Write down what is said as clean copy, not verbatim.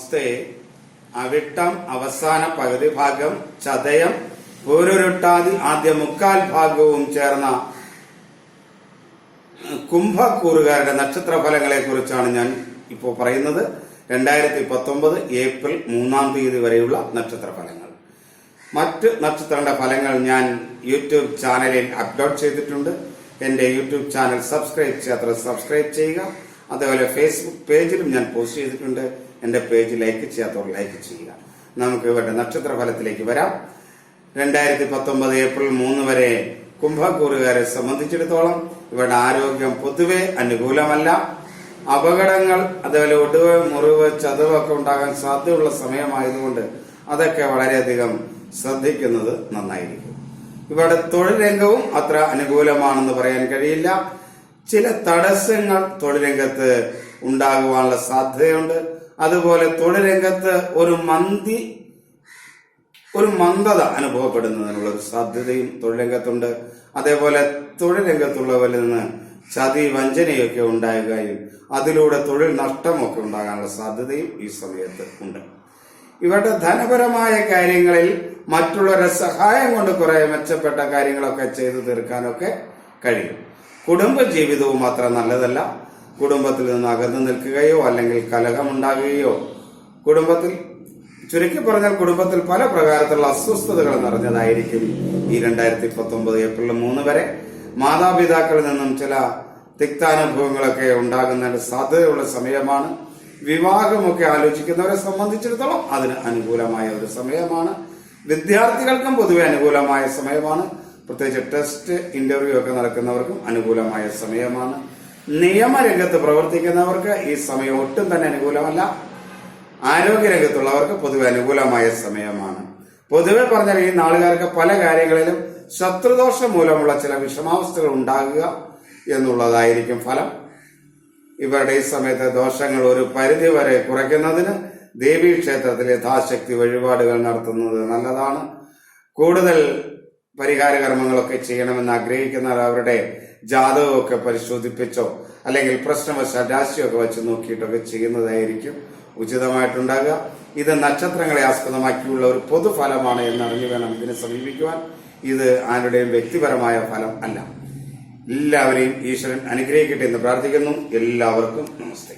നമസ്തേ. അവിട്ടം അവസാന പകുതി ഭാഗം, ചതയം പൂരുരുട്ടാതി ആദ്യ മുക്കാൽ ഭാഗവും ചേർന്ന കുംഭക്കൂറുകാരുടെ നക്ഷത്ര ഫലങ്ങളെ കുറിച്ചാണ് ഞാൻ ഇപ്പോൾ പറയുന്നത്. 2019 ഏപ്രിൽ 3-ാം തീയതി വരെയുള്ള നക്ഷത്ര ഫലങ്ങൾ. മറ്റ് നക്ഷത്രങ്ങളുടെ ഫലങ്ങൾ ഞാൻ യൂട്യൂബ് ചാനലിൽ അപ്ലോഡ് ചെയ്തിട്ടുണ്ട്. എന്റെ യൂട്യൂബ് ചാനൽ സബ്സ്ക്രൈബ് ചെയ്യുക. അതേപോലെ ഫേസ്ബുക്ക് പേജിലും ഞാൻ പോസ്റ്റ് ചെയ്തിട്ടുണ്ട്. എന്റെ പേജ് ലൈക്ക് ചെയ്യാത്തവർ ലൈക്ക് ചെയ്യുക. നമുക്ക് ഇവരുടെ നക്ഷത്ര ഫലത്തിലേക്ക് വരാം. 2019 ഏപ്രിൽ 3 വരെ കുംഭക്കൂറുകാരെ സംബന്ധിച്ചിടത്തോളം ഇവരുടെ ആരോഗ്യം പൊതുവെ അനുകൂലമല്ല. അപകടങ്ങൾ, അതേപോലെ ഒടിവ്, മുറിവ്, ചതവൊക്കെ ഉണ്ടാകാൻ സാധ്യതയുള്ള സമയമായതുകൊണ്ട് അതൊക്കെ വളരെയധികം ശ്രദ്ധിക്കുന്നത് നന്നായിരിക്കും. ഇവരുടെ തൊഴിൽ രംഗവും അത്ര അനുകൂലമാണെന്ന് പറയാൻ കഴിയില്ല. ചില തടസ്സങ്ങൾ തൊഴിൽ രംഗത്ത് ഉണ്ടാകുവാനുള്ള സാധ്യതയുണ്ട്. അതുപോലെ തൊഴിൽ രംഗത്ത് ഒരു മന്ദത അനുഭവപ്പെടുന്നതിനുള്ള ഒരു സാധ്യതയും തൊഴിൽ രംഗത്തുണ്ട്. അതേപോലെ തൊഴിൽ രംഗത്തുള്ളവരിൽ നിന്ന് ചതി, വഞ്ചനയൊക്കെ ഉണ്ടാകുകയും അതിലൂടെ തൊഴിൽ നഷ്ടമൊക്കെ ഉണ്ടാകാനുള്ള സാധ്യതയും ഈ സമയത്ത് ഉണ്ട്. ഇവരുടെ ധനപരമായ കാര്യങ്ങളിൽ മറ്റുള്ളവരുടെ സഹായം കൊണ്ട് കുറെ മെച്ചപ്പെട്ട കാര്യങ്ങളൊക്കെ ചെയ്തു തീർക്കാനൊക്കെ കഴിയും. കുടുംബ ജീവിതവും അത്ര നല്ലതല്ല. കുടുംബത്തിൽ നിന്ന് അകന്നു നിൽക്കുകയോ അല്ലെങ്കിൽ കലഹമുണ്ടാകുകയോ, ചുരുക്കി പറഞ്ഞാൽ കുടുംബത്തിൽ പല പ്രകാരത്തിലുള്ള അസ്വസ്ഥതകൾ നിറഞ്ഞതായിരിക്കും ഈ 2019 ഏപ്രിൽ 3 വരെ. മാതാപിതാക്കളിൽ നിന്നും ചില തിക്താനുഭവങ്ങളൊക്കെ ഉണ്ടാകുന്നതിന് സാധ്യതയുള്ള സമയമാണ്. വിവാഹമൊക്കെ ആലോചിക്കുന്നവരെ സംബന്ധിച്ചിടത്തോളം അതിന് അനുകൂലമായ ഒരു സമയമാണ്. വിദ്യാർത്ഥികൾക്കും പൊതുവെ അനുകൂലമായ സമയമാണ്. പ്രത്യേകിച്ച് ടെസ്റ്റ്, ഇന്റർവ്യൂ ഒക്കെ നടക്കുന്നവർക്കും അനുകൂലമായ സമയമാണ്. നിയമരംഗത്ത് പ്രവർത്തിക്കുന്നവർക്ക് ഈ സമയം ഒട്ടും തന്നെ അനുകൂലമല്ല. ആരോഗ്യരംഗത്തുള്ളവർക്ക് പൊതുവെ അനുകൂലമായ സമയമാണ്. പൊതുവെ പറഞ്ഞാൽ ഈ നാളുകാർക്ക് പല കാര്യങ്ങളിലും ശത്രുദോഷം മൂലമുള്ള ചില വിഷമാവസ്ഥകൾ ഉണ്ടാകുക എന്നുള്ളതായിരിക്കും ഫലം. ഇവരുടെ ഈ സമയത്തെ ദോഷങ്ങൾ ഒരു പരിധി വരെ കുറയ്ക്കുന്നതിന് ദേവീക്ഷേത്രത്തിൽ യഥാശക്തി വഴിപാടുകൾ നടത്തുന്നത് നല്ലതാണ്. കൂടുതൽ പരിഹാര കർമ്മങ്ങളൊക്കെ ചെയ്യണമെന്ന് ആഗ്രഹിക്കുന്നവർ അവരുടെ ജാതകമൊക്കെ പരിശോധിപ്പിച്ചോ അല്ലെങ്കിൽ പ്രശ്നവശാൽ രാശിയൊക്കെ വെച്ച് നോക്കിയിട്ടൊക്കെ ചെയ്യുന്നതായിരിക്കും ഉചിതമായിട്ടുണ്ടാകുക. ഇത് നക്ഷത്രങ്ങളെ ആസ്പദമാക്കിയുള്ള ഒരു പൊതുഫലമാണ് എന്നറിഞ്ഞു വേണം ഇതിനെ സമീപിക്കുവാൻ. ഇത് ആരുടെയും വ്യക്തിപരമായ ഫലം അല്ല. എല്ലാവരെയും ഈശ്വരൻ അനുഗ്രഹിക്കട്ടെ എന്ന് പ്രാർത്ഥിക്കുന്നു. എല്ലാവർക്കും നമസ്തേ.